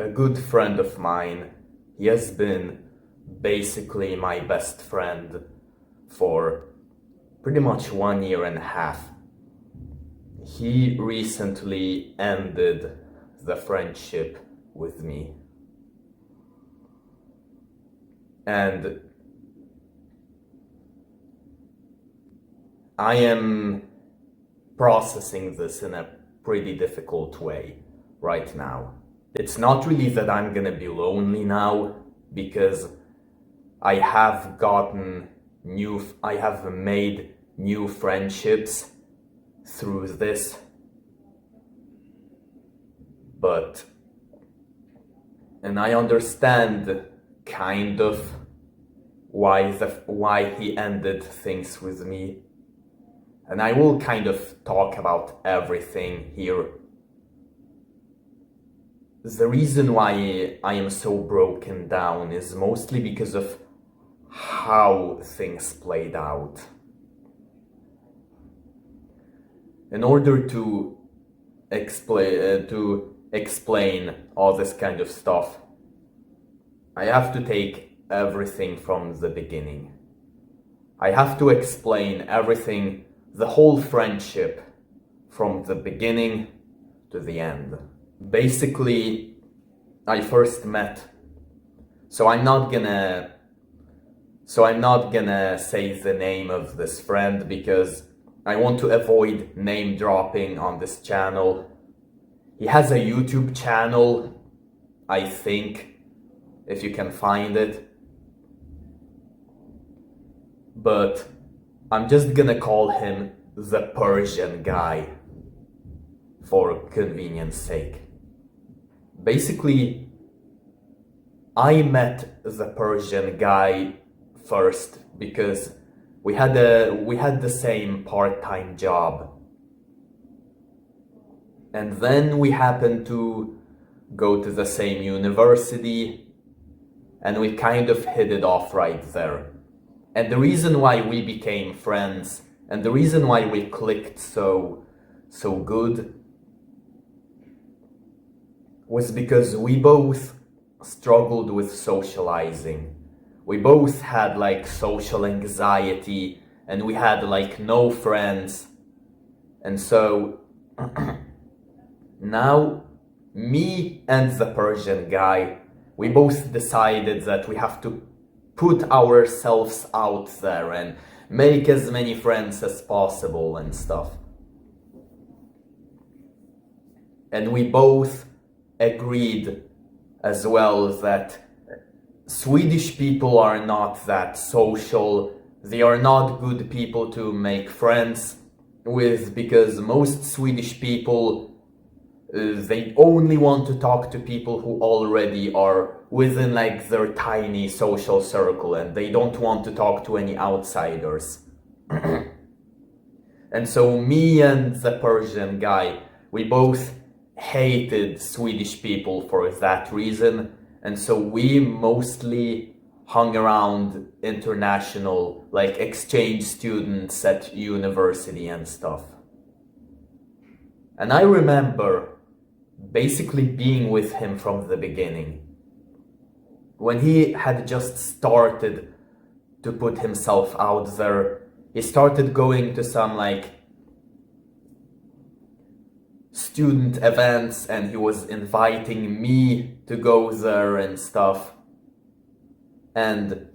A good friend of mine. He has been basically my best friend for pretty much 1.5 years. He recently ended the friendship with me. And I am processing this in a pretty difficult way right now. It's not really that I'm gonna be lonely now, because I have made new friendships through this, and I understand kind of why he ended things with me, and I will kind of talk about everything here. The reason why I am so broken down is mostly because of how things played out. In order to explain all this kind of stuff, I have to take everything from the beginning. I have to explain everything, the whole friendship, from the beginning to the end. Basically, I first met, so I'm not gonna say the name of this friend because I want to avoid name dropping on this channel. He has a YouTube channel, I think, if you can find it. But I'm just gonna call him the Persian guy for convenience sake. Basically, I met the Persian guy first because we had the same part-time job. And then we happened to go to the same university, and we kind of hit it off right there. And the reason why we became friends, and the reason why we clicked so good, was because we both struggled with socializing. We both had like social anxiety, and we had like no friends. And so now, me and the Persian guy, we both decided that we have to put ourselves out there and make as many friends as possible and stuff. And we both agreed as well that Swedish people are not that social. They are not good people to make friends with, because most Swedish people, they only want to talk to people who already are within like their tiny social circle, and they don't want to talk to any outsiders. And so me and the Persian guy, we both hated Swedish people for that reason, and so we mostly hung around international, like exchange students at university and stuff. And I remember basically being with him from the beginning. When he had just started to put himself out there, he started going to some like student events, and he was inviting me to go there and stuff. And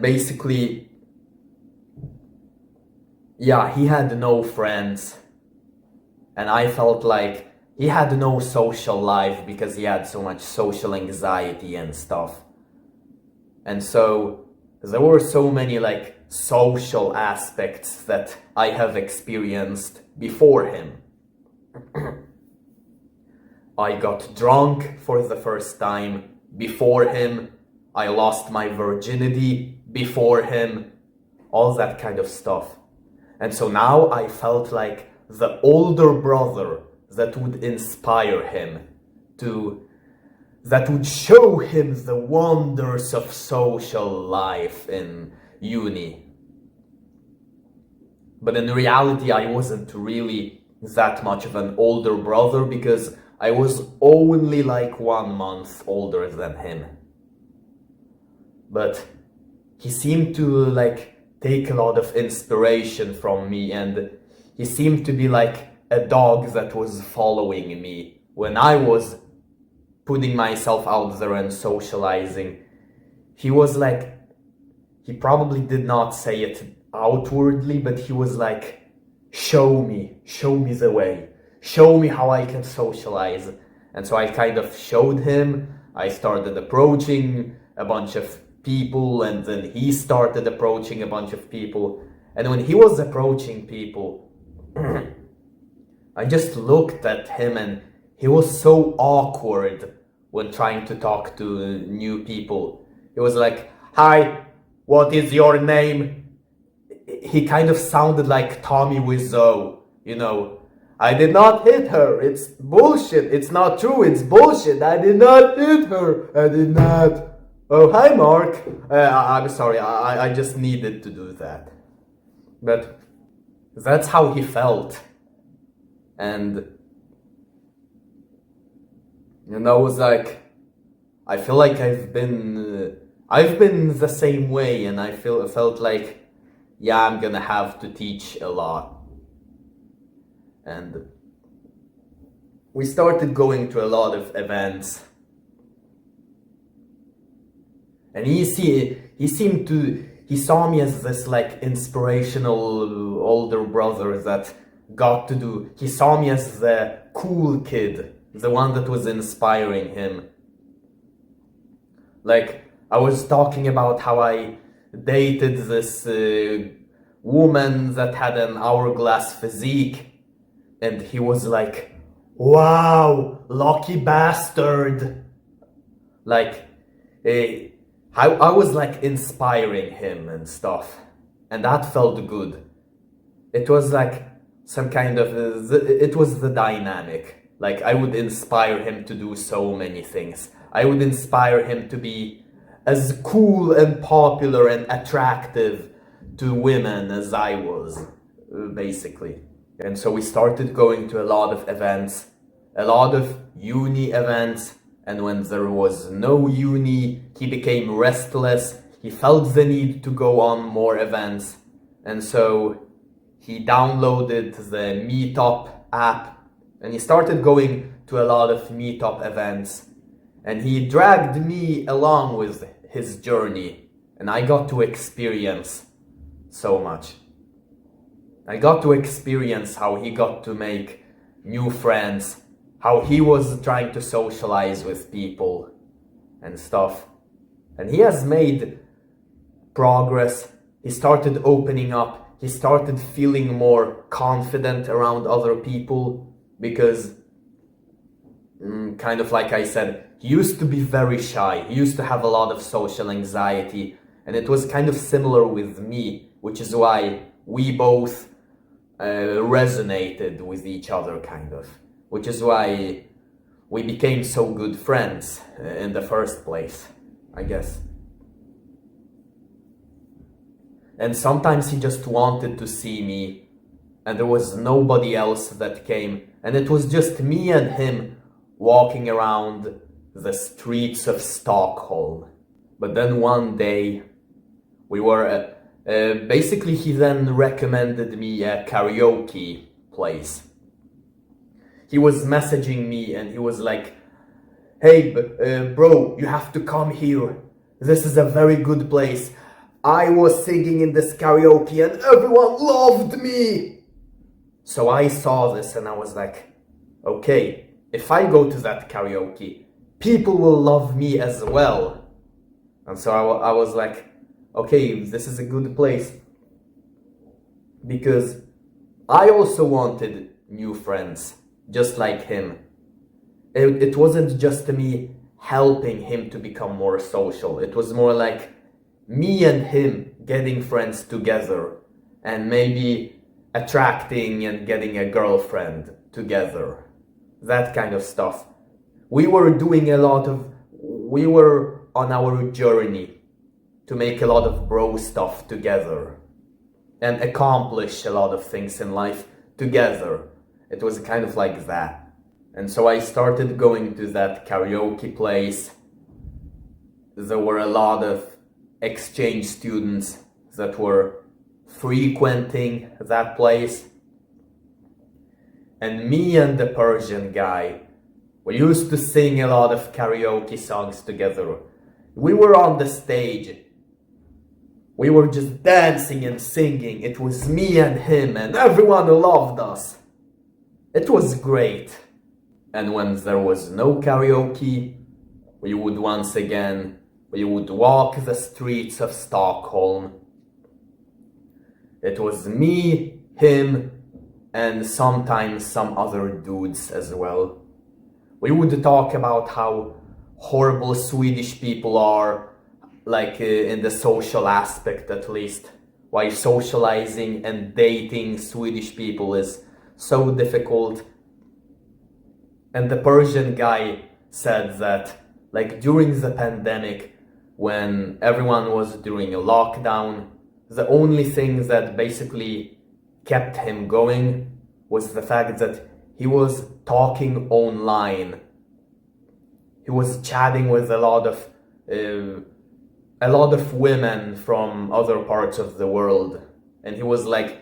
basically, yeah, he had no friends, and I felt like he had no social life because he had so much social anxiety and stuff. And so there were so many like social aspects that I have experienced before him. I got drunk for the first time before him. I lost my virginity before him. All that kind of stuff. And so now I felt like the older brother that would inspire him that would show him the wonders of social life in uni. But in reality, I wasn't really that much of an older brother because I was only like 1 month older than him. But he seemed to like take a lot of inspiration from me, and he seemed to be like a dog that was following me when I was putting myself out there and socializing. He was like, he probably did not say it outwardly, but he was like, show me the way, show me how I can socialize. And so I kind of showed him. I started approaching a bunch of people, and then he started approaching a bunch of people. And when he was approaching people, I just looked at him, and he was so awkward when trying to talk to new people. He was like, "Hi, what is your name?" He kind of sounded like Tommy Wiseau, you know. "I did not hit her. It's bullshit. It's not true. It's bullshit. I did not hit her. I did not. Oh, hi, Mark. I'm sorry. I just needed to do that." But that's how he felt. And, you know, it was like, I feel like I've been the same way, and I felt like, yeah, I'm gonna have to teach a lot. And we started going to a lot of events. And he saw me as this like inspirational older brother that he saw me as the cool kid, the one that was inspiring him. Like, I was talking about how I dated this woman that had an hourglass physique, and he was like, "Wow, lucky bastard." Like, I was like inspiring him and stuff, and that felt good. It was like some kind of, it was the dynamic. Like, I would inspire him to do so many things. I would inspire him to be as cool and popular and attractive to women as I was, basically. And so we started going to a lot of events, a lot of uni events, and when there was no uni, he became restless. He felt the need to go on more events, and so he downloaded the Meetup app, and he started going to a lot of Meetup events, and he dragged me along with his journey, and I got to experience so much. I got to experience how he got to make new friends, how he was trying to socialize with people and stuff. And he has made progress. He started opening up. He started feeling more confident around other people because, kind of like I said, he used to be very shy. He used to have a lot of social anxiety, and it was kind of similar with me, which is why we both resonated with each other, kind of, which is why we became so good friends in the first place, I guess. And sometimes he just wanted to see me, and there was nobody else that came, and it was just me and him walking around the streets of Stockholm. But then one day we were basically he then recommended me a karaoke place. He was messaging me and he was like, "Hey bro, you have to come here. This is a very good place. I was singing in this karaoke and everyone loved me." So I saw this and I was like, okay, if I go to that karaoke, people will love me as well. And so I was like, okay, this is a good place. Because I also wanted new friends, just like him. It wasn't just me helping him to become more social. It was more like me and him getting friends together and maybe attracting and getting a girlfriend together. That kind of stuff. We were on our journey to make a lot of bro stuff together and accomplish a lot of things in life together. It was kind of like that. And so I started going to that karaoke place. There were a lot of exchange students that were frequenting that place. And me and the Persian guy, we used to sing a lot of karaoke songs together. We were on the stage. We were just dancing and singing. It was me and him, and everyone loved us. It was great. And when there was no karaoke, we would walk the streets of Stockholm. It was me, him, and sometimes some other dudes as well. We would talk about how horrible Swedish people are, like in the social aspect at least. Why socializing and dating Swedish people is so difficult. And the Persian guy said that, like, during the pandemic, when everyone was doing a lockdown, the only thing that basically kept him going was the fact that he was talking online. He was chatting with a lot of women from other parts of the world. And he was like,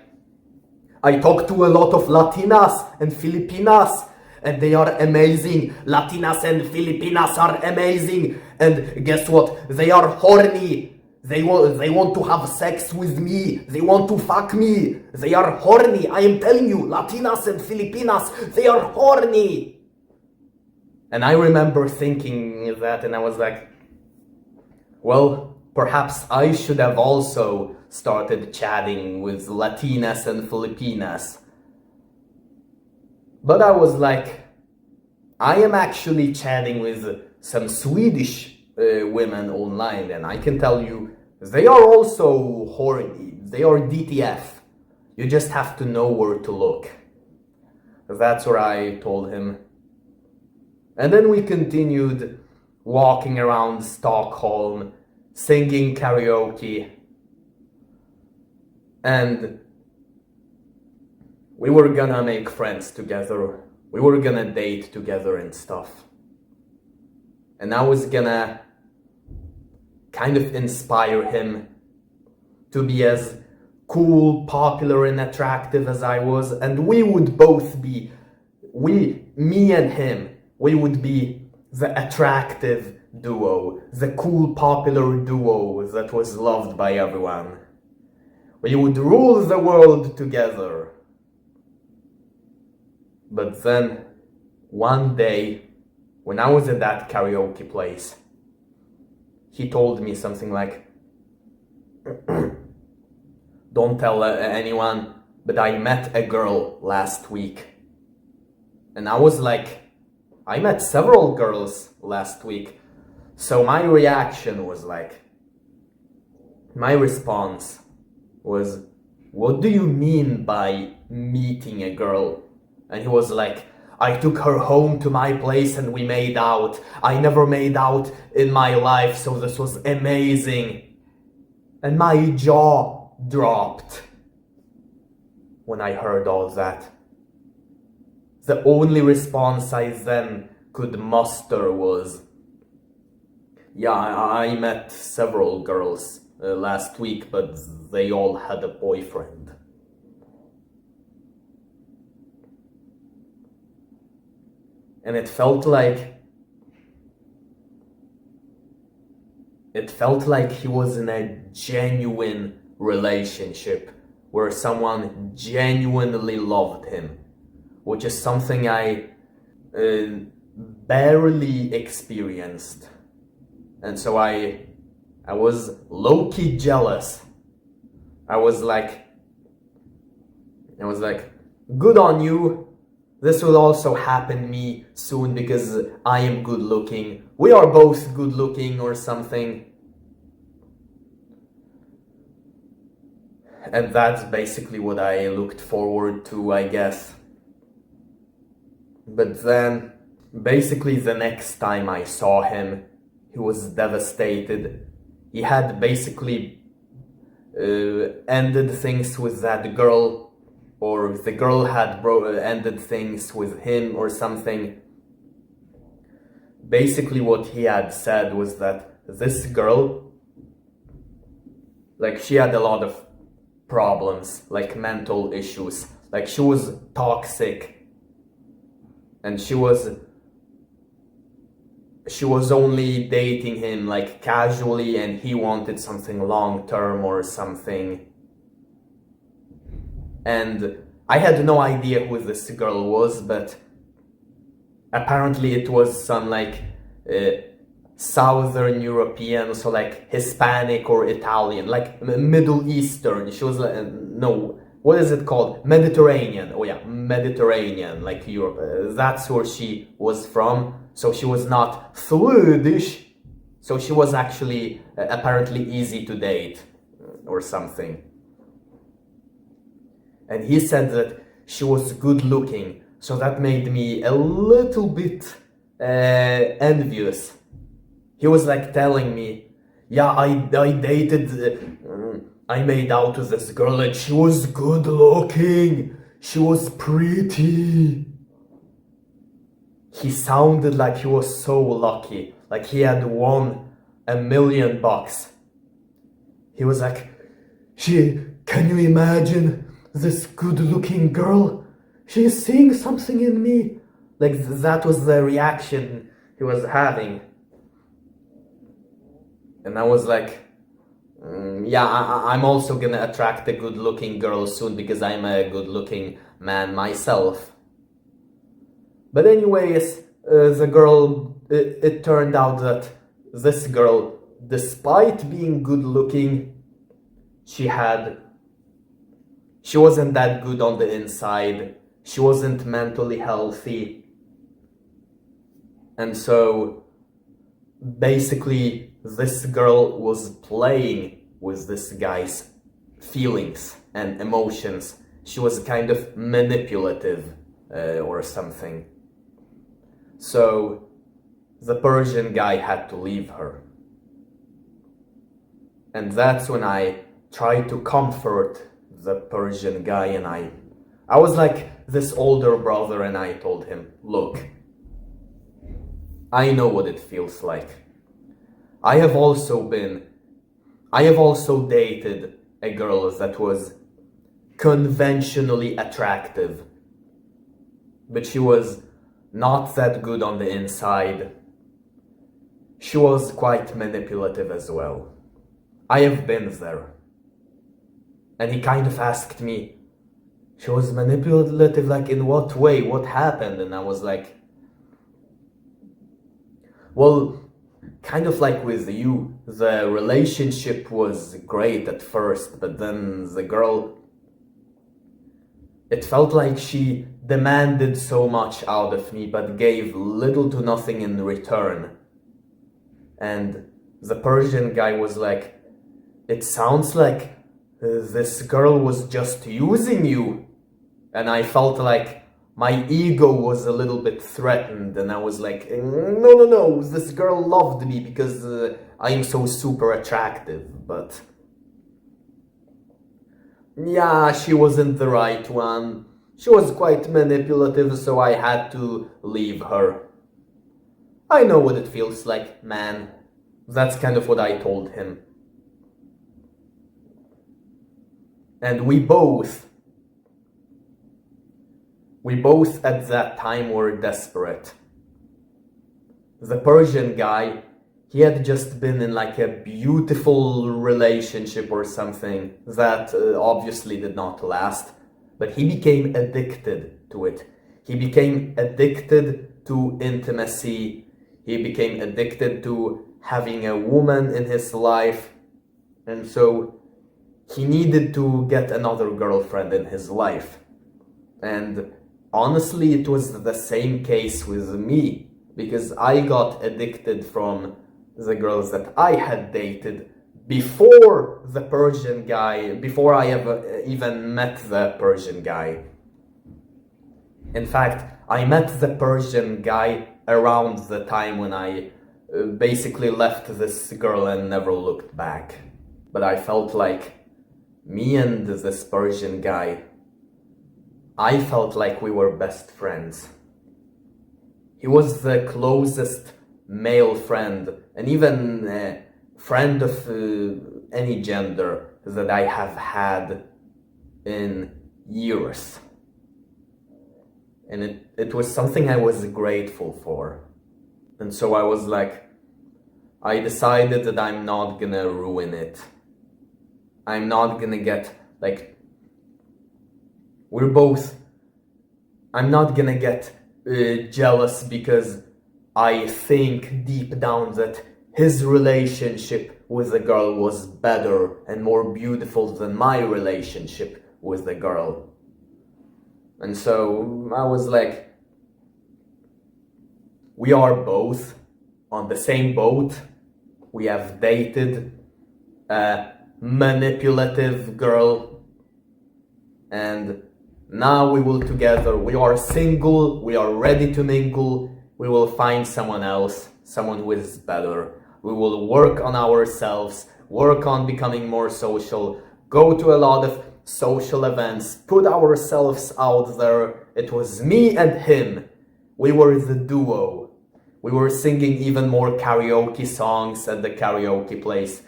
I talk to a lot of Latinas and Filipinas, and they are amazing. Latinas and Filipinas are amazing. And guess what? They are horny. They want to have sex with me. They want to fuck me. They are horny. I am telling you, Latinas and Filipinas, they are horny. And I remember thinking that, and I was like, well, perhaps I should have also started chatting with Latinas and Filipinas. But I was like, I am actually chatting with some Swedish women online, and I can tell you, they are also horny. They are DTF. You just have to know where to look. That's what I told him. And then we continued walking around Stockholm, singing karaoke, and we were gonna make friends together. We were gonna date together and stuff. And I was gonna kind of inspire him to be as cool, popular, and attractive as I was. And we would both be, me and him, we would be the attractive duo, the cool, popular duo that was loved by everyone. We would rule the world together. But then, one day, when I was at that karaoke place, he told me something like, don't tell anyone, but I met a girl last week. And I was like, I met several girls last week. So my reaction was like, my response was, what do you mean by meeting a girl? And he was like, I took her home to my place and we made out. I never made out in my life, so this was amazing. And my jaw dropped when I heard all that. The only response I then could muster was, yeah, I met several girls last week, but they all had a boyfriend. And it felt like he was in a genuine relationship where someone genuinely loved him, which is something I barely experienced. And so I was low-key jealous. I was like, good on you. This will also happen me soon because I am good looking. We are both good looking or something. And that's basically what I looked forward to, I guess. But then, basically the next time I saw him, he was devastated. He had basically ended things with that girl. or the girl had ended things with him or something. Basically what he had said was that this girl, like, she had a lot of problems, like mental issues, like she was toxic, and she was only dating him like casually, and he wanted something long term or something. And I had no idea who this girl was, but apparently it was some like Southern European, so like Hispanic or Italian, like Middle Eastern. She was like, no, what is it called? Mediterranean. Oh yeah, Mediterranean, like Europe. That's where she was from. So she was not Swedish. So she was actually apparently easy to date or something. And he said that she was good looking. So that made me a little bit envious. He was like telling me, yeah, I dated, I made out with this girl and she was good looking. She was pretty. He sounded like he was so lucky, like he had won $1 million. He was like, can you imagine this good looking girl? She is seeing something in me. Like that was the reaction he was having. And I was like, yeah, I'm also gonna attract a good looking girl soon because I'm a good looking man myself. But anyways, the girl, it turned out that this girl, despite being good looking, she wasn't that good on the inside. She wasn't mentally healthy. And so basically this girl was playing with this guy's feelings and emotions. She was kind of manipulative or something. So the Persian guy had to leave her. And that's when I tried to comfort the Persian guy, and I was like this older brother, and I told him, look, I know what it feels like. I have also dated a girl that was conventionally attractive, but she was not that good on the inside. She was quite manipulative as well. I have been there. And he kind of asked me, she was manipulative, like in what way? What happened? And I was like, well, kind of like with you, the relationship was great at first, but then the girl, it felt like she demanded so much out of me, but gave little to nothing in return. And the Persian guy was like, it sounds like this girl was just using you. And I felt like my ego was a little bit threatened, and I was like, no, this girl loved me because I am so super attractive, but yeah, she wasn't the right one. She was quite manipulative, so I had to leave her. I know what it feels like, man. That's kind of what I told him. And we both at that time were desperate. The Persian guy, he had just been in like a beautiful relationship or something that obviously did not last, but he became addicted to it. He became addicted to intimacy. He became addicted to having a woman in his life. And so he needed to get another girlfriend in his life. And honestly, it was the same case with me, because I got addicted from the girls that I had dated before the Persian guy, before I ever even met the Persian guy. In fact, I met the Persian guy around the time when I basically left this girl and never looked back. But I felt like me and this Persian guy, I felt like we were best friends. He was the closest male friend, and even friend of any gender that I have had in years. And it was something I was grateful for. And so I was like, I decided that I'm not gonna ruin it. I'm not gonna get, like, I'm not gonna get jealous because I think deep down that his relationship with the girl was better and more beautiful than my relationship with the girl. And so I was like, we are both on the same boat. We have dated a manipulative girl, and now we will together. We are single, we are ready to mingle. We will find someone else, someone who is better. We will work on ourselves, work on becoming more social, go to a lot of social events, put ourselves out there. It was me and him. We were the duo. We were singing even more karaoke songs at the karaoke place.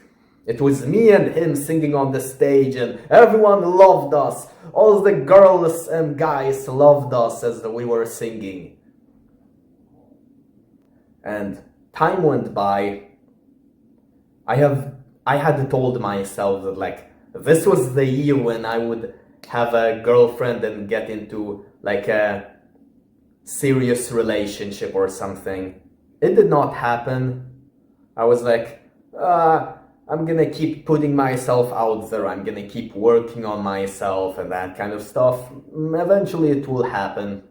It was me and him singing on the stage, and everyone loved us. All the girls and guys loved us as we were singing. And time went by. I had told myself that, like, this was the year when I would have a girlfriend and get into like a serious relationship or something. It did not happen. I was like, I'm gonna keep putting myself out there. I'm gonna keep working on myself and that kind of stuff. Eventually it will happen.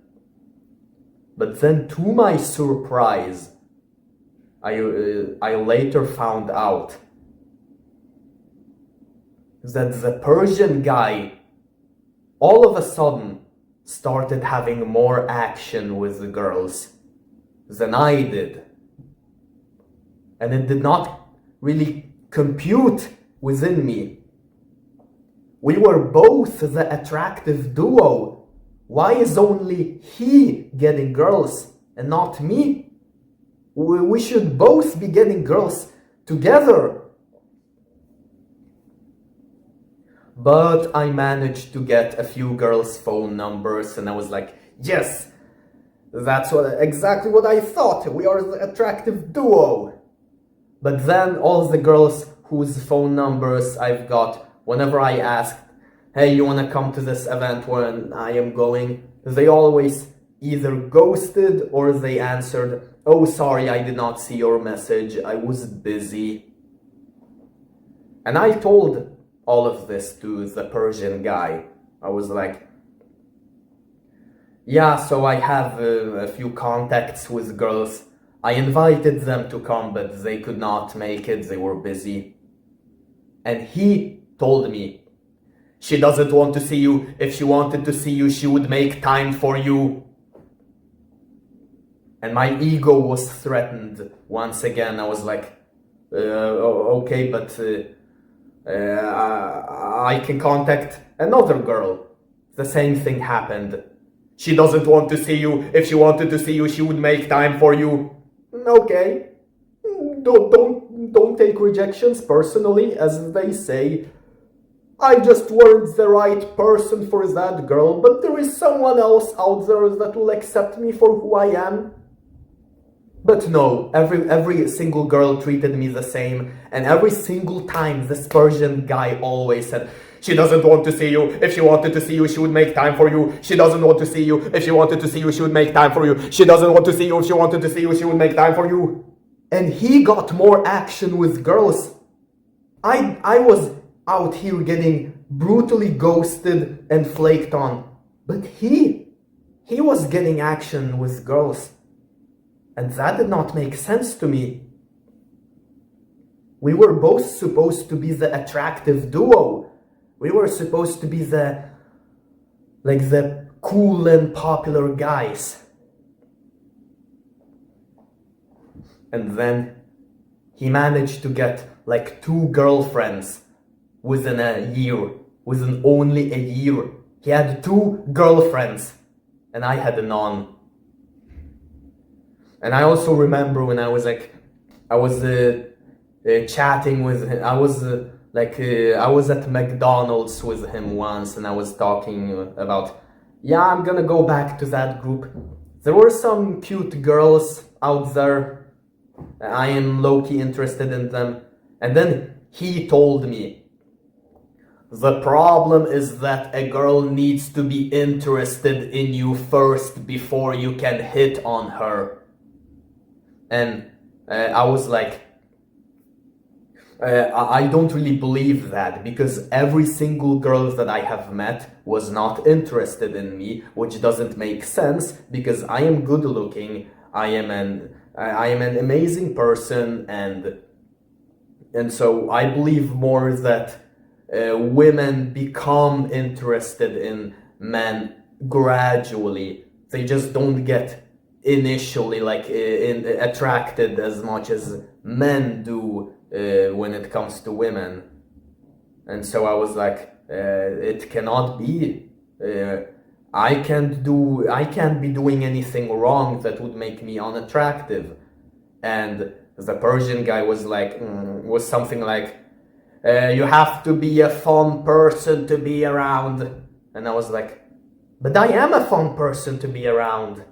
But then, to my surprise, I later found out that the Persian guy all of a sudden started having more action with the girls than I did. And it did not really compute within me. We were both the attractive duo. Why is only he getting girls and not me? We should both be getting girls together. But I managed to get a few girls' phone numbers, and I was like, yes, that's exactly what I thought. We are the attractive duo. But then all the girls whose phone numbers I've got, whenever I asked, hey, you wanna come to this event when I am going, they always either ghosted or they answered, oh, sorry, I did not see your message, I was busy. And I told all of this to the Persian guy. I was like, yeah, so I have a few contacts with girls. I invited them to come, but they could not make it, they were busy. And he told me, she doesn't want to see you. If she wanted to see you, she would make time for you. And my ego was threatened once again. I was like, okay, but I can contact another girl. The same thing happened. She doesn't want to see you. If she wanted to see you, she would make time for you. Okay. Don't take rejections personally, as they say. I just weren't the right person for that girl, but there is someone else out there that will accept me for who I am. But no, every single girl treated me the same, and every single time this Persian guy always said, she doesn't want to see you. If she wanted to see you, she would make time for you. She doesn't want to see you. If she wanted to see you, she would make time for you. She doesn't want to see you. If she wanted to see you, she would make time for you. And he got more action with girls. I was out here getting brutally ghosted and flaked on. But he was getting action with girls. And that did not make sense to me. We were both supposed to be the attractive duo. We were supposed to be the cool and popular guys. And then he managed to get like 2 girlfriends within a year, within only a year. He had 2 girlfriends, and I had none. And I also remember when I was chatting with him. I was at McDonald's with him once, and I was talking about, yeah, I'm gonna go back to that group. There were some cute girls out there. I am low-key interested in them. And then he told me, the problem is that a girl needs to be interested in you first before you can hit on her. And I was like, I don't really believe that, because every single girl that I have met was not interested in me, which doesn't make sense because I am good looking, I am an amazing person, and so I believe more that women become interested in men gradually. They just don't get initially attracted as much as men do when it comes to women. And so I was like, it cannot be. I can't be doing anything wrong that would make me unattractive. And the Persian guy was like, was something like, you have to be a fun person to be around. And I was like, but I am a fun person to be around.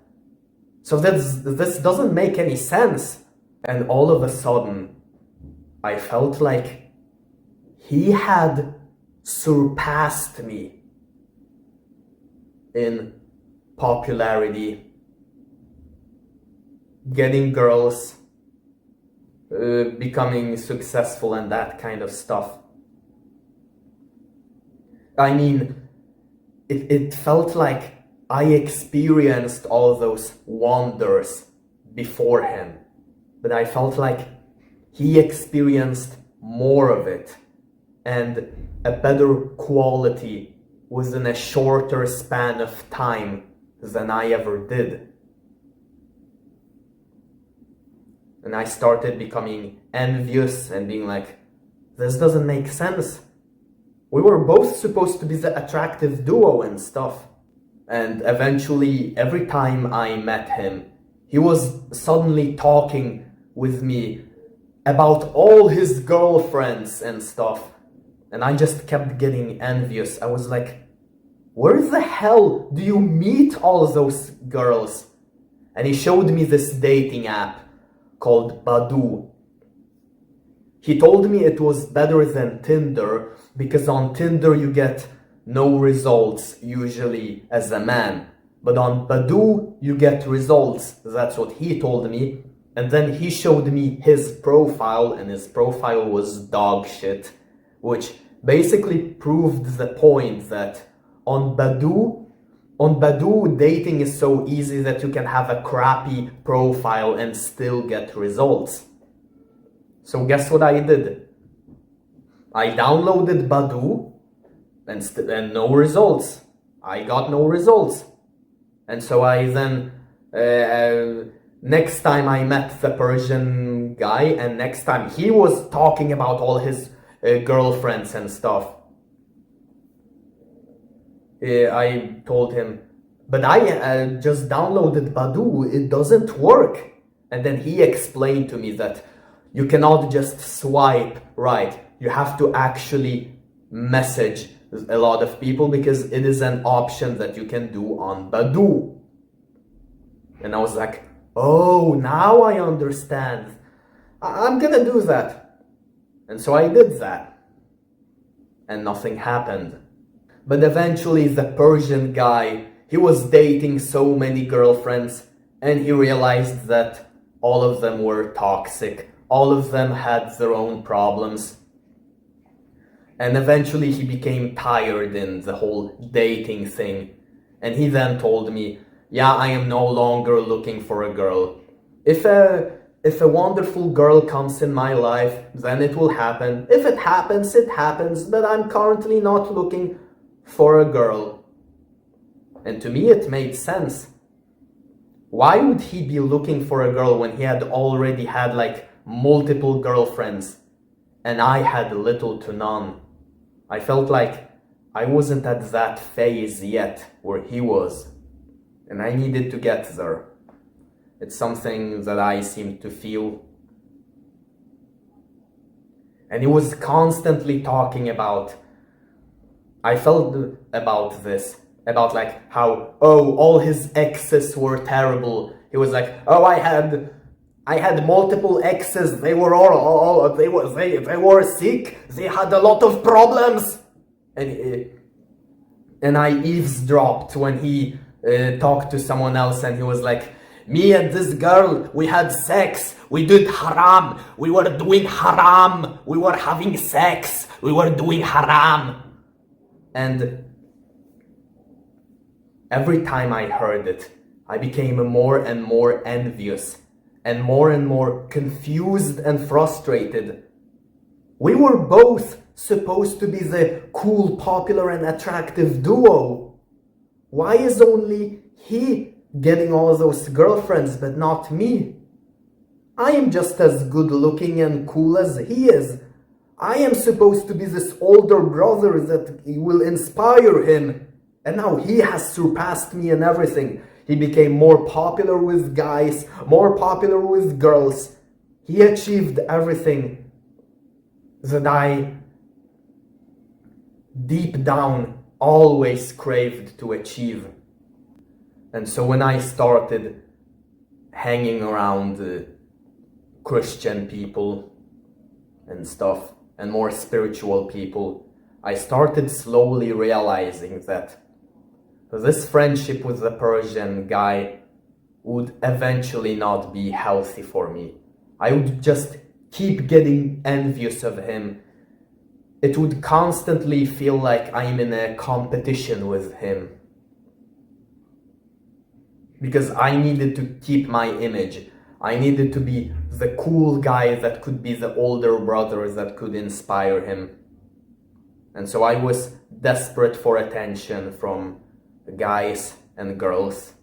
So this doesn't make any sense. And all of a sudden, I felt like he had surpassed me in popularity, getting girls, becoming successful and that kind of stuff. I mean, it felt like I experienced all those wonders before him, but I felt like he experienced more of it and a better quality within a shorter span of time than I ever did. And I started becoming envious and being like, this doesn't make sense. We were both supposed to be the attractive duo and stuff. And eventually, every time I met him, he was suddenly talking with me about all his girlfriends and stuff. And I just kept getting envious. I was like, where the hell do you meet all those girls? And he showed me this dating app called Badoo. He told me it was better than Tinder because on Tinder you get no results usually as a man, but on Badoo you get results. That's what he told me. And then he showed me his profile, and his profile was dog shit, which basically proved the point that on Badoo, dating is so easy that you can have a crappy profile and still get results. So guess what I did? I downloaded Badoo and no results. I got no results. And so I then, next time I met the Persian guy, and next time he was talking about all his girlfriends and stuff, I told him, but I just downloaded Badoo, it doesn't work. And then he explained to me that you cannot just swipe right, you have to actually message a lot of people because it is an option that you can do on Badoo. And I was like, oh, now I understand. I'm gonna do that. And so I did that. And nothing happened. But eventually the Persian guy, he was dating so many girlfriends, and he realized that all of them were toxic. All of them had their own problems. And eventually he became tired in the whole dating thing. And he then told me, yeah, I am no longer looking for a girl. If a wonderful girl comes in my life, then it will happen. If it happens, it happens. But I'm currently not looking for a girl. And to me it made sense. Why would he be looking for a girl when he had already had like multiple girlfriends and I had little to none? I felt like I wasn't at that phase yet where he was, and I needed to get there. It's something that I seemed to feel. And he was constantly talking about, I felt about this, about like how, oh, all his exes were terrible. He was like, oh, I had multiple exes. They were they were sick. They had a lot of problems. And I eavesdropped when he talked to someone else, and he was like, me and this girl, we had sex, we did haram, we were doing haram, we were having sex, we were doing haram. And every time I heard it, I became more and more envious and more confused and frustrated. We were both supposed to be the cool, popular and attractive duo. Why is only he getting all those girlfriends but not me? I am just as good looking and cool as he is. I am supposed to be this older brother that will inspire him. And now he has surpassed me in everything. He became more popular with guys, more popular with girls. He achieved everything that I deep down always craved to achieve. And so when I started hanging around Christian people and stuff, and more spiritual people, I started slowly realizing that this friendship with the Persian guy would eventually not be healthy for me. I would just keep getting envious of him. It would constantly feel like I'm in a competition with him. Because I needed to keep my image. I needed to be the cool guy that could be the older brother that could inspire him. And so I was desperate for attention from guys and girls.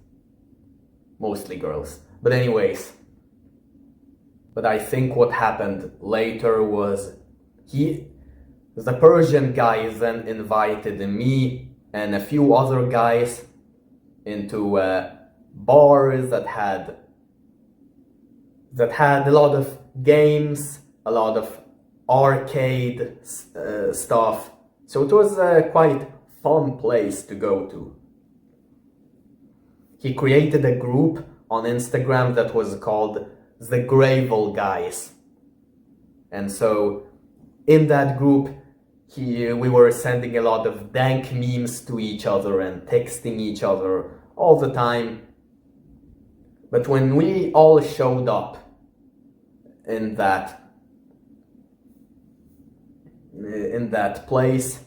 Mostly girls. But anyways. But I think what happened later was the Persian guy then invited me and a few other guys into bars that had a lot of games, a lot of arcade stuff. So it was a quite fun place to go to. He created a group on Instagram that was called the Gravel Guys. And so in that group, we were sending a lot of dank memes to each other and texting each other all the time. But when we all showed up in that place,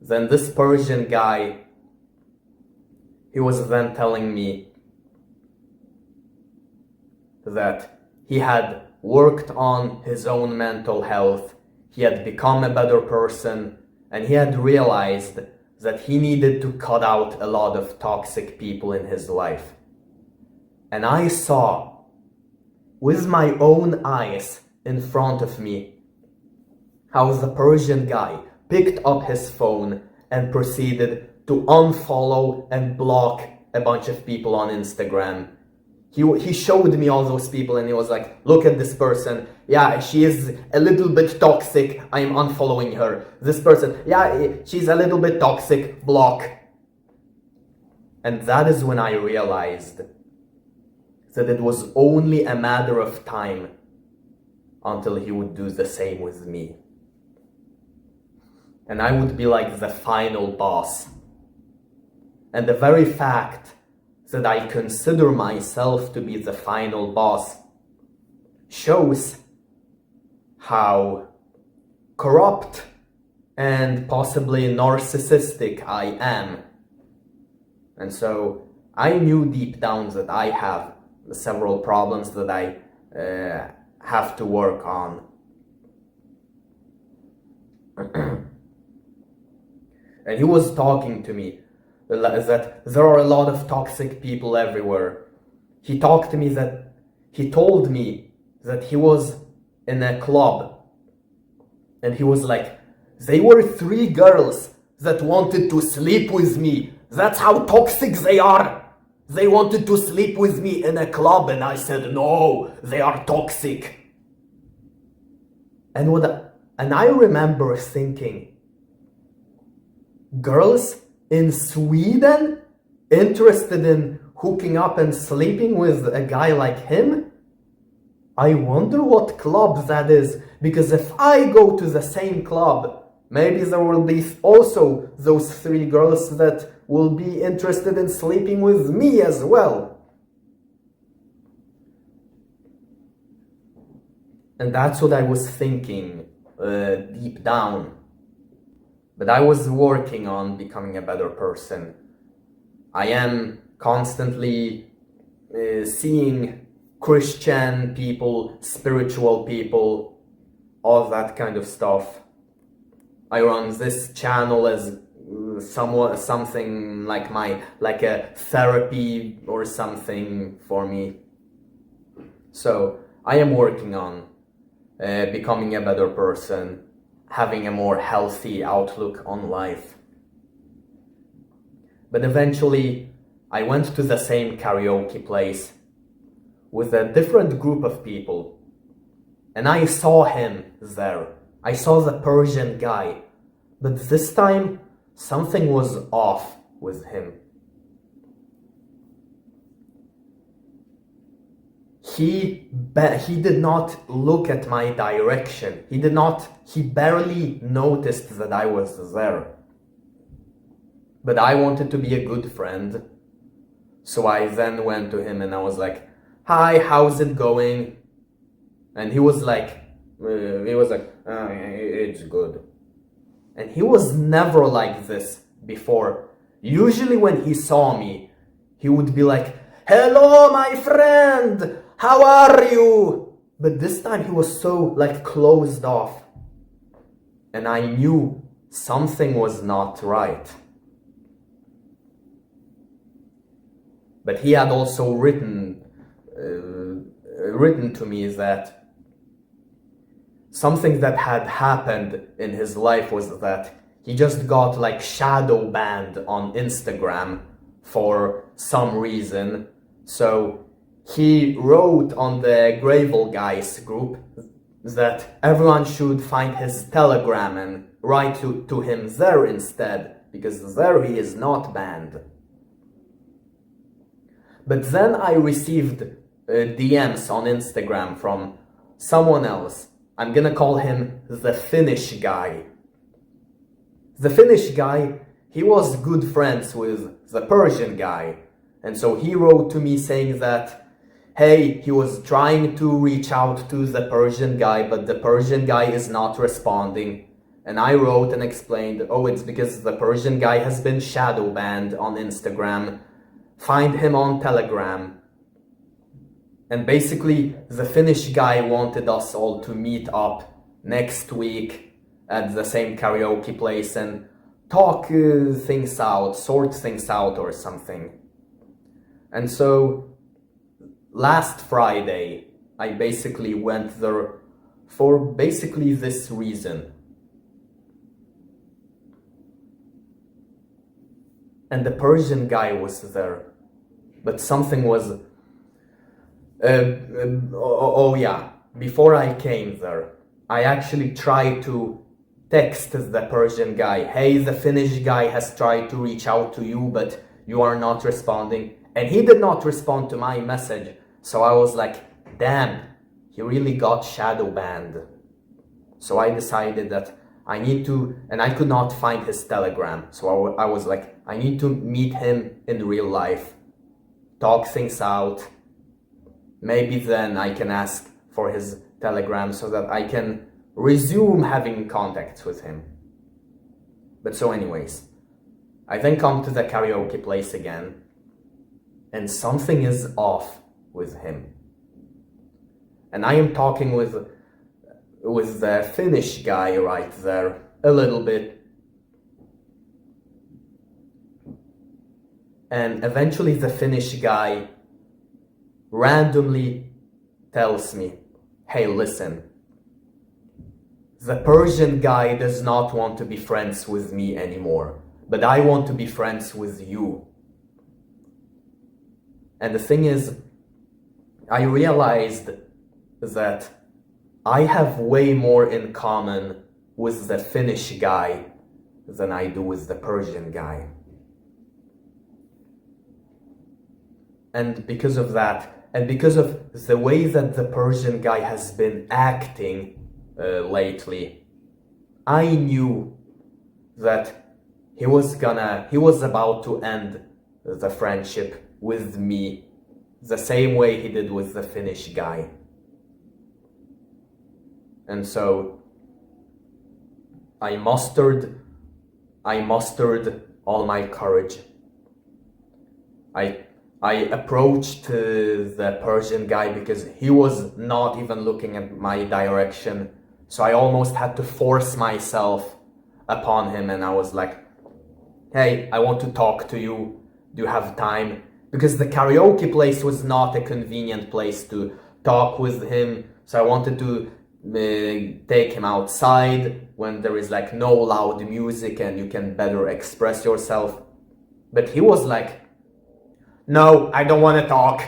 then this Persian guy, he was then telling me that he had worked on his own mental health, he had become a better person, and he had realized that he needed to cut out a lot of toxic people in his life. And I saw with my own eyes in front of me how the Persian guy picked up his phone and proceeded to unfollow and block a bunch of people on Instagram. He showed me all those people and he was like, look at this person. Yeah, she is a little bit toxic. I'm unfollowing her. This person, yeah, she's a little bit toxic. Block. And that is when I realized that it was only a matter of time until he would do the same with me. And I would be like the final boss. And the very fact that I consider myself to be the final boss shows how corrupt and possibly narcissistic I am. And so I knew deep down that I have several problems that I have to work on. And he was talking to me that there are a lot of toxic people everywhere. He told me that he was in a club and he was like, they were 3 girls that wanted to sleep with me. That's how toxic they are. They wanted to sleep with me in a club and I said, no, they are toxic. And I remember thinking, girls in Sweden interested in hooking up and sleeping with a guy like him? I wonder what club that is, because if I go to the same club, maybe there will be also those 3 girls that will be interested in sleeping with me as well. And that's what I was thinking deep down. But I was working on becoming a better person. I am constantly seeing Christian people, spiritual people, all that kind of stuff. I run this channel as something like a therapy or something for me. So I am working on becoming a better person, having a more healthy outlook on life. But eventually I went to the same karaoke place with a different group of people, and I saw him there. I saw the Persian guy, but this time something was off with him. He did not look at my direction. He barely noticed that I was there. But I wanted to be a good friend. So I then went to him and I was like, hi, how's it going? And he was like, it's good. And he was never like this before. Usually when he saw me, he would be like, hello, my friend, how are you? But this time he was so like closed off. And I knew something was not right. But he had also written to me that something that had happened in his life was that he just got like shadow banned on Instagram for some reason. So he wrote on the Gravel Guys group that everyone should find his Telegram and write to him there instead, because there he is not banned. But then I received DMs on Instagram from someone else. I'm gonna call him the Finnish guy. The Finnish guy, he was good friends with the Persian guy. And so he wrote to me saying that, hey, he was trying to reach out to the Persian guy, but the Persian guy is not responding. And I wrote and explained, oh, it's because the Persian guy has been shadow banned on Instagram. Find him on Telegram. And basically, the Finnish guy wanted us all to meet up next week at the same karaoke place and talk things out, sort things out or something. And so, last Friday, I basically went there for basically this reason. And the Persian guy was there, but something was... before I came there, I actually tried to text the Persian guy, hey, the Finnish guy has tried to reach out to you, but you are not responding. And he did not respond to my message, so I was like, damn, he really got shadow banned. So I decided that I need to, and I could not find his Telegram. So I was like, I need to meet him in real life, talk things out. Maybe then I can ask for his Telegram so that I can resume having contacts with him. But so anyways, I then come to the karaoke place again, and something is off with him. And I am talking with the Finnish guy right there a little bit. And eventually the Finnish guy randomly tells me, hey, listen, the Persian guy does not want to be friends with me anymore, but I want to be friends with you. And the thing is, I realized that I have way more in common with the Finnish guy than I do with the Persian guy. And because of that, and because of the way that the Persian guy has been acting lately, I knew that he was about to end the friendship with me the same way he did with the Finnish guy. And so I mustered all my courage. I approached the Persian guy because he was not even looking at my direction. So I almost had to force myself upon him, and I was like, hey, I want to talk to you. Do you have time? Because the karaoke place was not a convenient place to talk with him. So I wanted to take him outside when there is like no loud music and you can better express yourself. But he was like, no, I don't want to talk.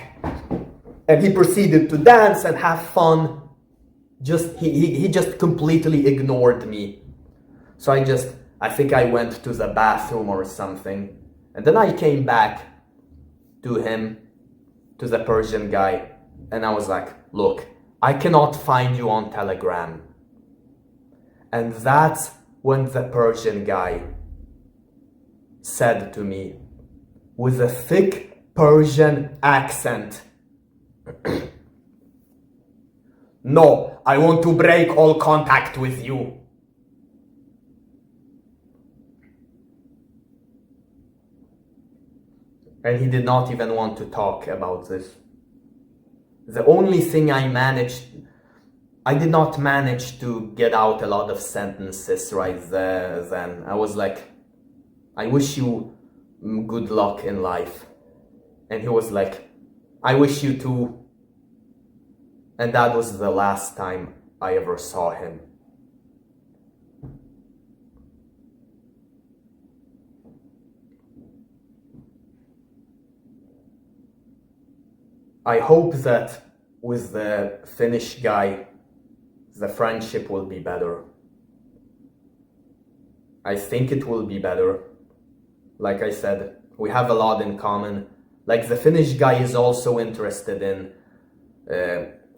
And he proceeded to dance and have fun. He just completely ignored me. So I think I went to the bathroom or something. And then I came back to him, to the Persian guy. And I was like, look, I cannot find you on Telegram. And that's when the Persian guy said to me, with a thick Persian accent, no, I want to break all contact with you. And he did not even want to talk about this. The only thing I did not manage to get out a lot of sentences right there then. I was like, I wish you good luck in life. And he was like, I wish you too. And that was the last time I ever saw him. I hope that with the Finnish guy, the friendship will be better. I think it will be better. Like I said, we have a lot in common. Like the Finnish guy is also interested in,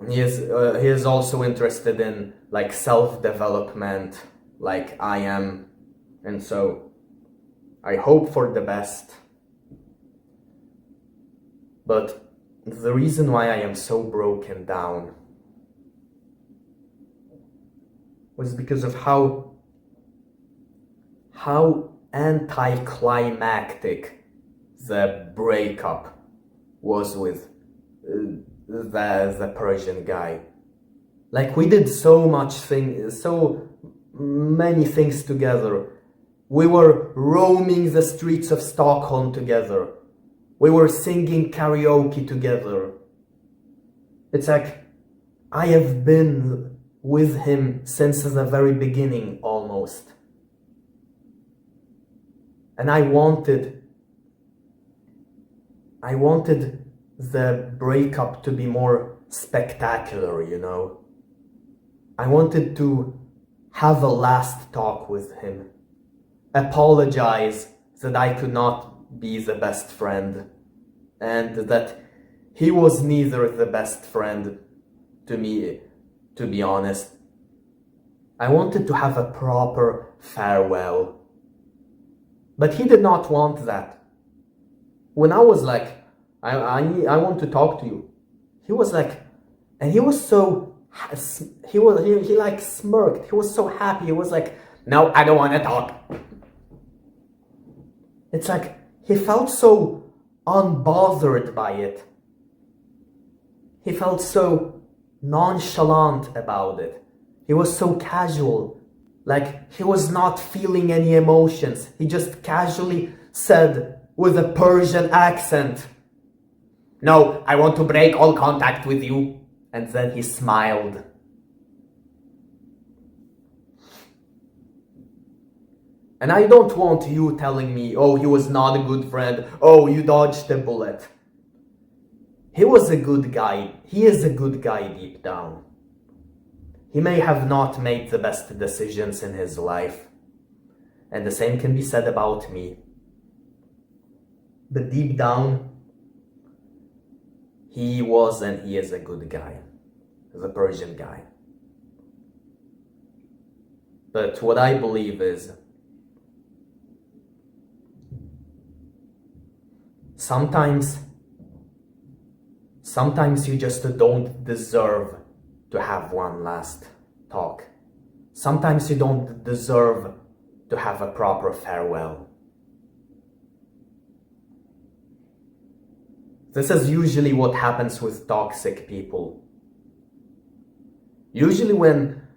he is also interested in like self-development, like I am. And so I hope for the best. But the reason why I am so broken down was because of how anticlimactic the breakup was with the Persian guy. Like we did so many things together. We were roaming the streets of Stockholm together. We were singing karaoke together. It's like I have been with him since the very beginning almost. And I wanted the breakup to be more spectacular, you know. I wanted to have a last talk with him. Apologize that I could not be the best friend, and that he was neither the best friend to me, to be honest. I wanted to have a proper farewell, but he did not want that. When I was like, I want to talk to you, he was like, and he was so, he like smirked, he was so happy, he was like, no, I don't want to talk. It's like, he felt so unbothered by it. He felt so nonchalant about it. He was so casual. Like he was not feeling any emotions. He just casually said with a Persian accent, no, I want to break all contact with you. And then he smiled. And I don't want you telling me, oh, he was not a good friend, oh, you dodged a bullet. He was a good guy. He is a good guy deep down. He may have not made the best decisions in his life. And the same can be said about me. But deep down, he was and he is a good guy. The Persian guy. But what I believe is, sometimes you just don't deserve to have one last talk. Sometimes you don't deserve to have a proper farewell. This is usually what happens with toxic people. Usually when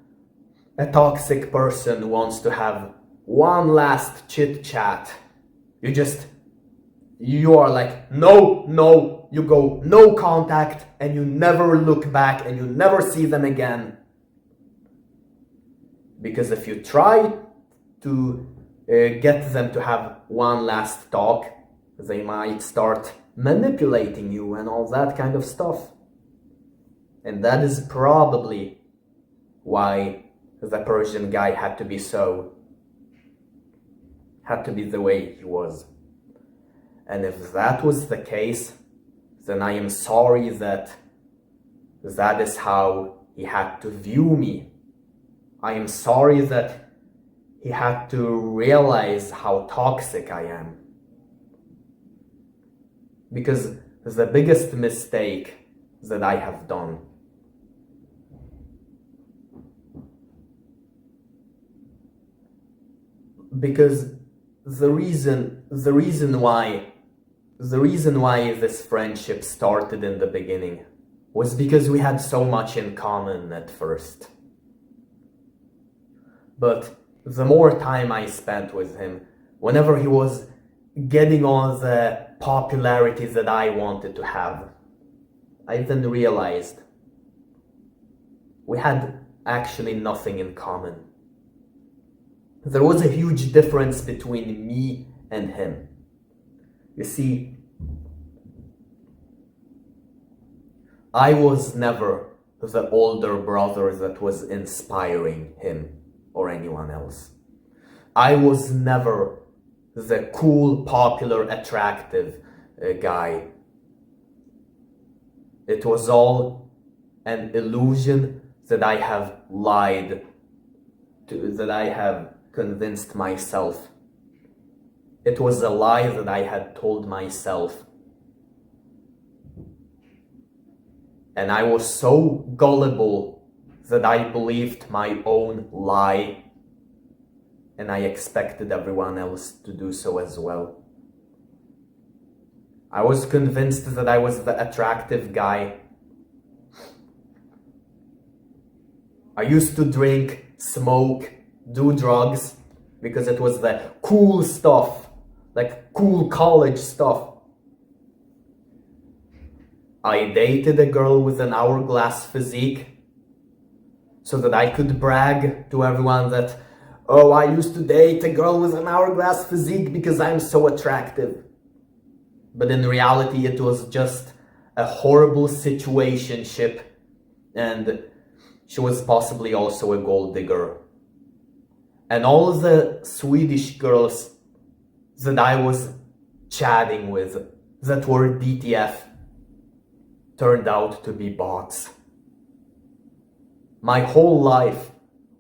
a toxic person wants to have one last chit chat, you are like, no, you go no contact and you never look back and you never see them again. Because if you try to get them to have one last talk, they might start manipulating you and all that kind of stuff. And that is probably why the Persian guy had to be the way he was. And if that was the case, then I am sorry that is how he had to view me. I am sorry that he had to realize how toxic I am. Because the biggest mistake that I have done because the reason why this friendship started in the beginning was because we had so much in common at first. But the more time I spent with him, whenever he was getting all the popularity that I wanted to have, I then realized we had actually nothing in common. There was a huge difference between me and him. You see, I was never the older brother that was inspiring him or anyone else. I was never the cool, popular, attractive guy. It was all an illusion that I have that I have convinced myself. It was a lie that I had told myself. And I was so gullible that I believed my own lie, and I expected everyone else to do so as well. I was convinced that I was the attractive guy. I used to drink, smoke, do drugs because it was the cool stuff, like cool college stuff. I dated a girl with an hourglass physique so that I could brag to everyone that, oh, I used to date a girl with an hourglass physique because I'm so attractive. But in reality, it was just a horrible situationship, and she was possibly also a gold digger. And all the Swedish girls that I was chatting with that were DTF turned out to be bots. My whole life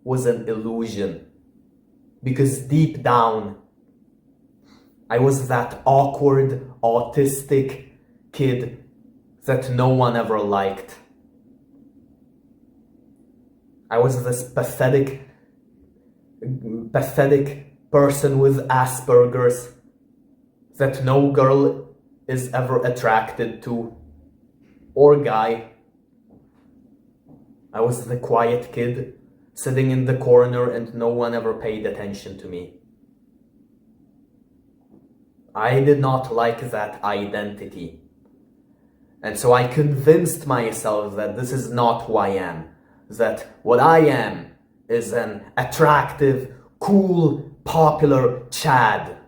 was an illusion, because deep down I was that awkward, autistic kid that no one ever liked. I was this pathetic person with Asperger's that no girl is ever attracted to, or guy. I was the quiet kid sitting in the corner and no one ever paid attention to me. I did not like that identity. And so I convinced myself that this is not who I am. That what I am is an attractive, cool, popular Chad,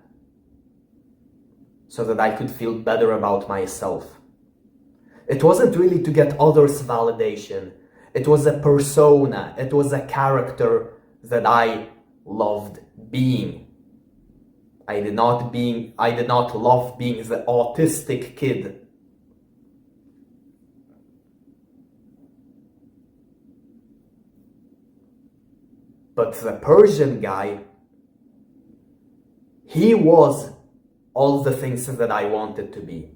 so that I could feel better about myself. It wasn't really to get others' validation. It was a persona, it was a character that I loved being. I did not love being the autistic kid. But the Persian guy, he was all the things that I wanted to be.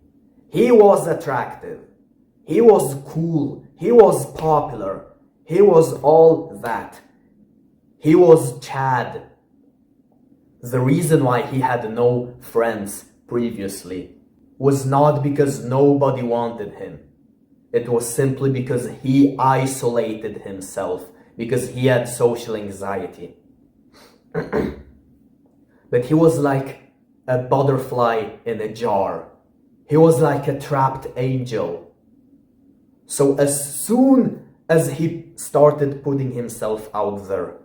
He was attractive. He was cool. He was popular. He was all that. He was Chad. The reason why he had no friends previously was not because nobody wanted him. It was simply because he isolated himself, because he had social anxiety. But he was like a butterfly in a jar. He was like a trapped angel. So as soon as he started putting himself out there,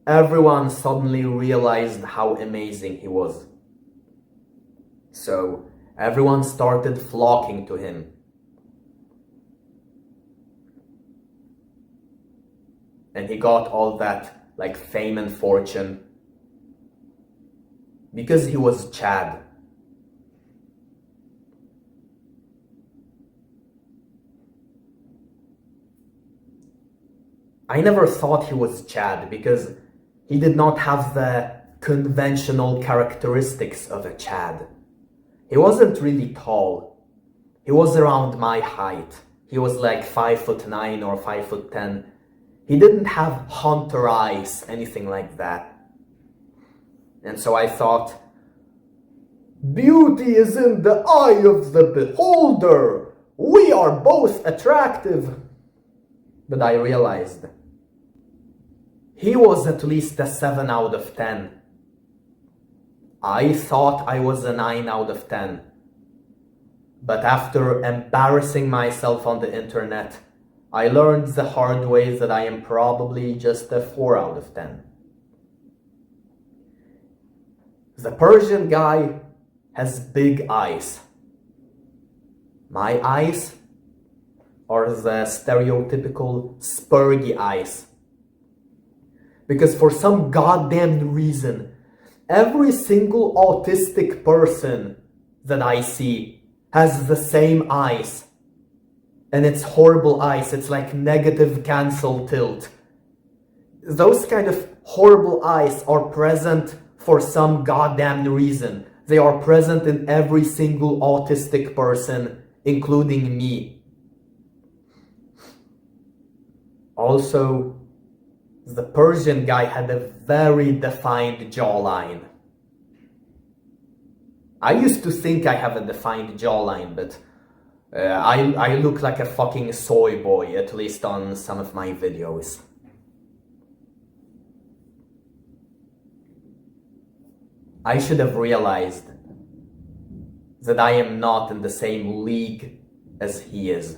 everyone suddenly realized how amazing he was. So everyone started flocking to him. And he got all that like fame and fortune because he was Chad. I never thought he was Chad because he did not have the conventional characteristics of a Chad. He wasn't really tall. He was around my height. He was like 5'9" or 5'10". He didn't have hunter eyes, anything like that. And so I thought, beauty is in the eye of the beholder. We are both attractive. But I realized he was at least a 7 out of 10. I thought I was a 9 out of 10. But after embarrassing myself on the internet, I learned the hard way that I am probably just a 4 out of 10. The Persian guy has big eyes. My eyes are the stereotypical spurgy eyes. Because for some goddamn reason, every single autistic person that I see has the same eyes. And it's horrible eyes. It's like negative cancel tilt. Those kind of horrible eyes are present for some goddamn reason. They are present in every single autistic person, including me. Also, the Persian guy had a very defined jawline. I used to think I have a defined jawline, but I look like a fucking soy boy, at least on some of my videos. I should have realized that I am not in the same league as he is.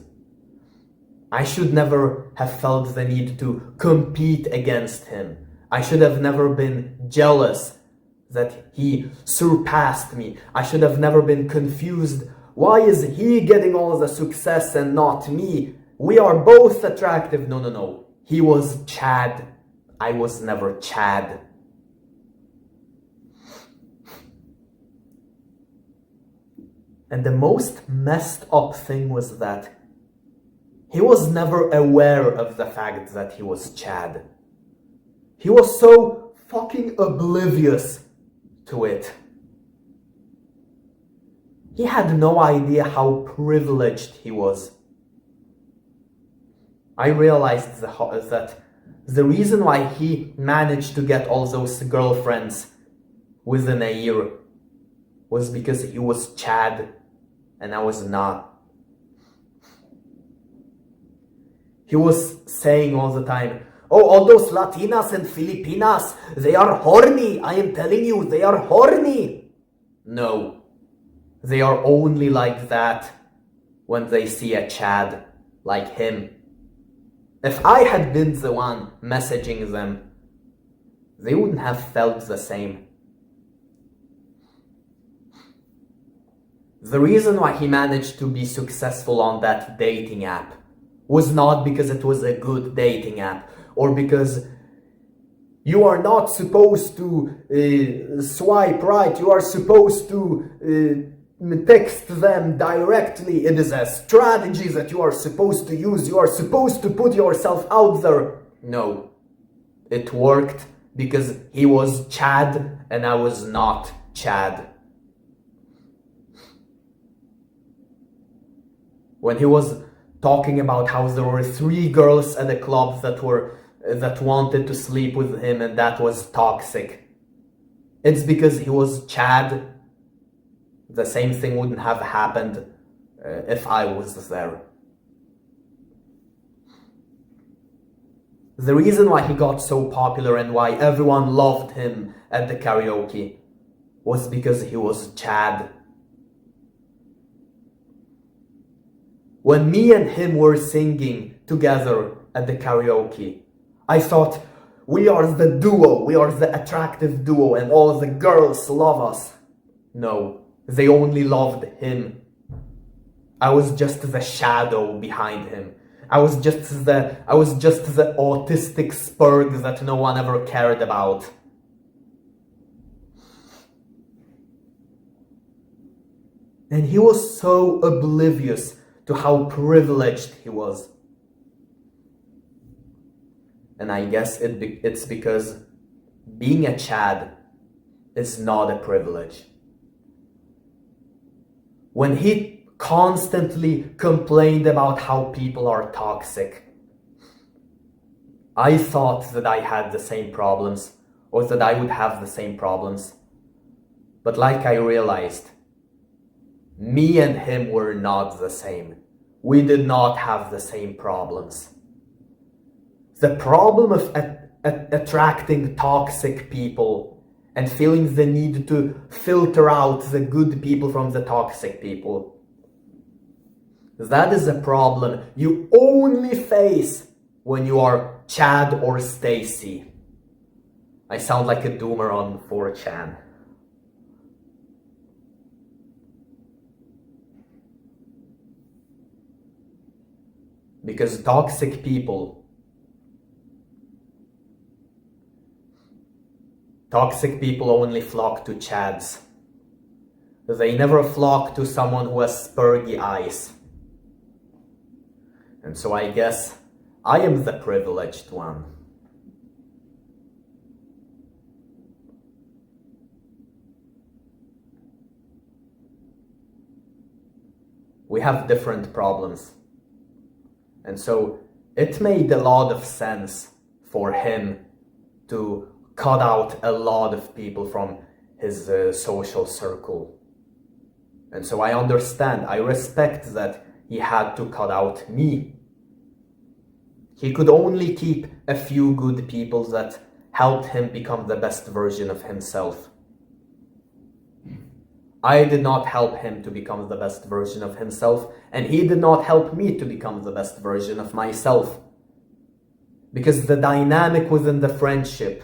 I should never have felt the need to compete against him. I should have never been jealous that he surpassed me. I should have never been confused. Why is he getting all the success and not me? We are both attractive. No. He was Chad. I was never Chad. And the most messed up thing was that he was never aware of the fact that he was Chad. He was so fucking oblivious to it. He had no idea how privileged he was. I realized that the reason why he managed to get all those girlfriends within a year was because he was Chad and I was not. He was saying all the time, oh, all those Latinas and Filipinas, they are horny. I am telling you, they are horny. No, they are only like that when they see a Chad like him. If I had been the one messaging them, they wouldn't have felt the same. The reason why he managed to be successful on that dating app was not because it was a good dating app, or because you are not supposed to swipe right, you are supposed to text them directly. It is a strategy that you are supposed to use, you are supposed to put yourself out there. No, it worked because he was Chad and I was not Chad. When he was talking about how there were 3 girls at the club that wanted to sleep with him and that was toxic, it's because he was Chad. The same thing wouldn't have happened if I was there. The reason why he got so popular and why everyone loved him at the karaoke was because he was Chad. When me and him were singing together at the karaoke, I thought, we are the duo, we are the attractive duo and all the girls love us. No, they only loved him. I was just the shadow behind him. I was just the autistic spurg that no one ever cared about. And he was so oblivious to how privileged he was. And I guess it's because being a Chad is not a privilege. When he constantly complained about how people are toxic, I thought that I had the same problems, or that I would have the same problems. But like I realized, me and him were not the same. We did not have the same problems. The problem of attracting toxic people and feeling the need to filter out the good people from the toxic people, that is a problem you only face when you are Chad or Stacy. I sound like a doomer on 4chan. Because toxic people only flock to Chads. They never flock to someone who has spurgy eyes. And so I guess I am the privileged one. We have different problems. And so it made a lot of sense for him to cut out a lot of people from his social circle. And so I understand, I respect that he had to cut out me. He could only keep a few good people that helped him become the best version of himself. I did not help him to become the best version of himself, and he did not help me to become the best version of myself. Because the dynamic within the friendship,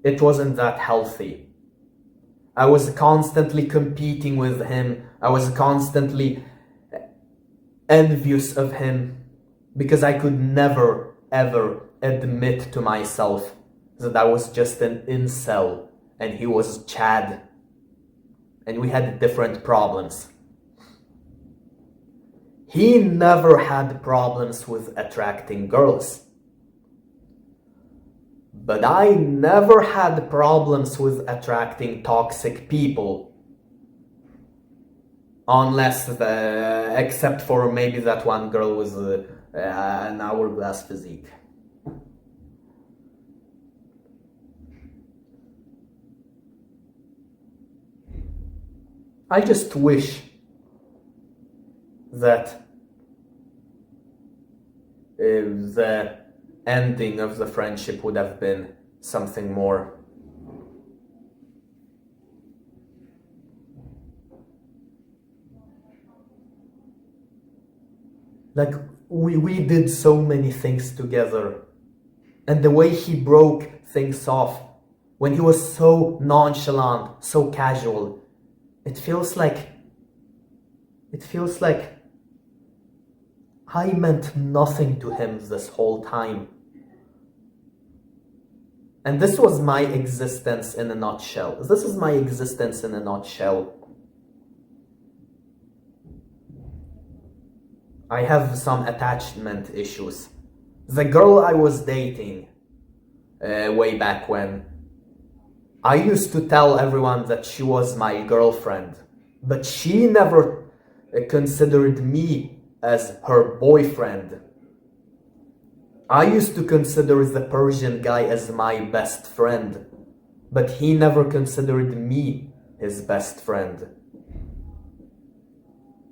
it wasn't that healthy. I was constantly competing with him. I was constantly envious of him because I could never, ever admit to myself that I was just an incel and he was Chad. And we had different problems. He never had problems with attracting girls. But I never had problems with attracting toxic people. Except for maybe that one girl with an hourglass physique. I just wish that the ending of the friendship would have been something more. Like, we did so many things together, and the way he broke things off, when he was so nonchalant, so casual, it feels like I meant nothing to him this whole time. And this was my existence in a nutshell. This is my existence in a nutshell. I have some attachment issues. The girl I was dating way back when, I used to tell everyone that she was my girlfriend, but she never considered me as her boyfriend. I used to consider the Persian guy as my best friend, but he never considered me his best friend.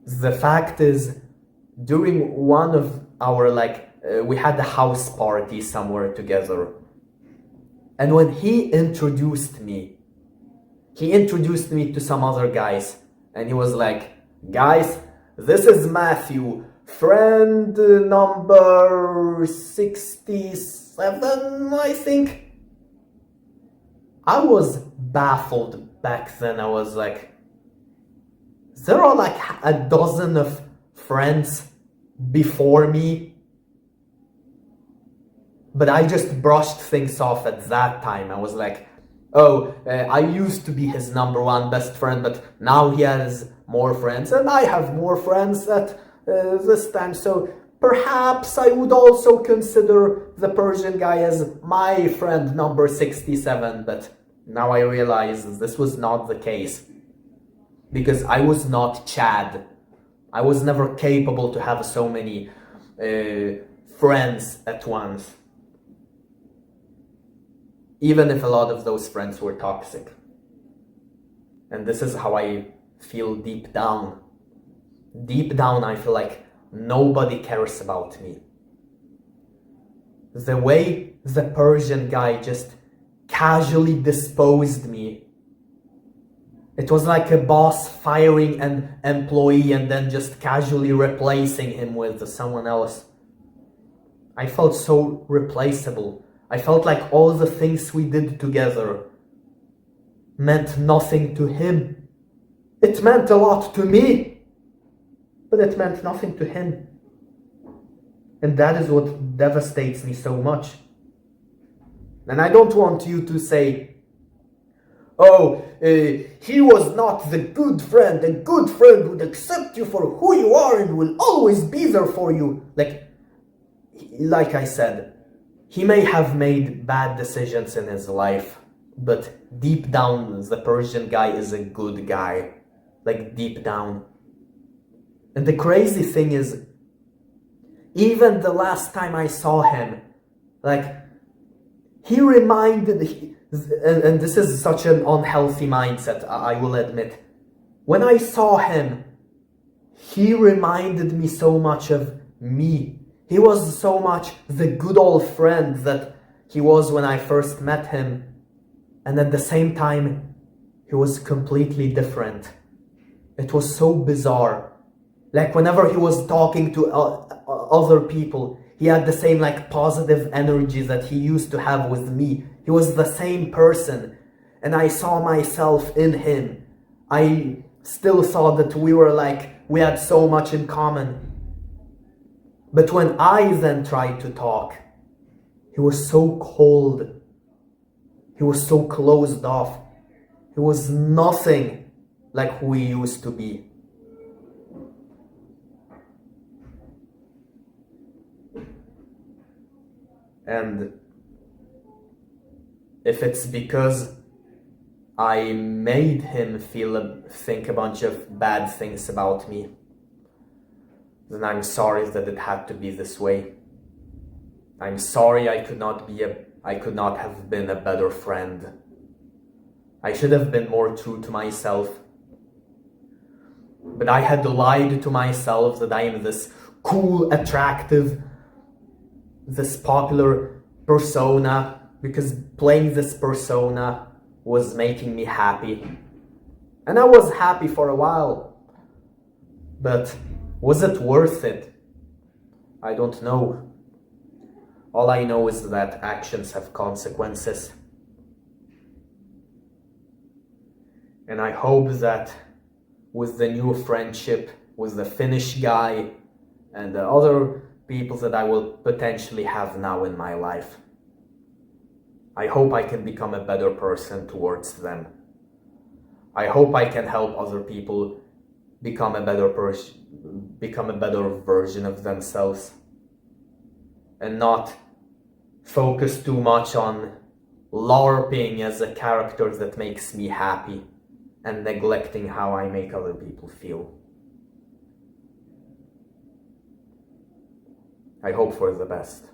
The fact is, during one of our, we had a house party somewhere together. And when he introduced me to some other guys. And he was like, guys, this is Matthew, friend number 67, I think. I was baffled back then. I was like, there are like a dozen of friends before me, but I just brushed things off at that time. I was like, oh, I used to be his number one best friend, but now he has more friends and I have more friends at this time, so perhaps I would also consider the Persian guy as my friend number 67. But now I realize this was not the case, because I was not Chad. I was never capable to have so many friends at once, even if a lot of those friends were toxic. And this is how I feel deep down. Deep down, I feel like nobody cares about me. The way the Persian guy just casually disposed me, it was like a boss firing an employee and then just casually replacing him with someone else. I felt so replaceable. I felt like all the things we did together meant nothing to him. It meant a lot to me, but it meant nothing to him. And that is what devastates me so much. And I don't want you to say, oh, he was not the good friend. A good friend would accept you for who you are and will always be there for you. Like I said, he may have made bad decisions in his life, but deep down, the Persian guy is a good guy. Like, deep down. And the crazy thing is, even the last time I saw him, he reminded, and this is such an unhealthy mindset, I will admit. When I saw him, he reminded me so much of me. He was so much the good old friend that he was when I first met him. And at the same time, he was completely different. It was so bizarre. Like, whenever he was talking to other people, he had the same positive energy that he used to have with me. He was the same person, and I saw myself in him. I still thought that we had so much in common. But when I then tried to talk, he was so cold. He was so closed off. He was nothing like who he used to be. And if it's because I made him think a bunch of bad things about me, then I'm sorry that it had to be this way. I'm sorry I could not have been a better friend. I should have been more true to myself. But I had lied to myself that I am this cool, attractive, this popular persona, because playing this persona was making me happy. And I was happy for a while. But was it worth it? I don't know. All I know is that actions have consequences. And I hope that with the new friendship with the Finnish guy and the other people that I will potentially have now in my life, I hope I can become a better person towards them. I hope I can help other people become a better version of themselves, and not focus too much on LARPing as a character that makes me happy and neglecting how I make other people feel. I hope for the best.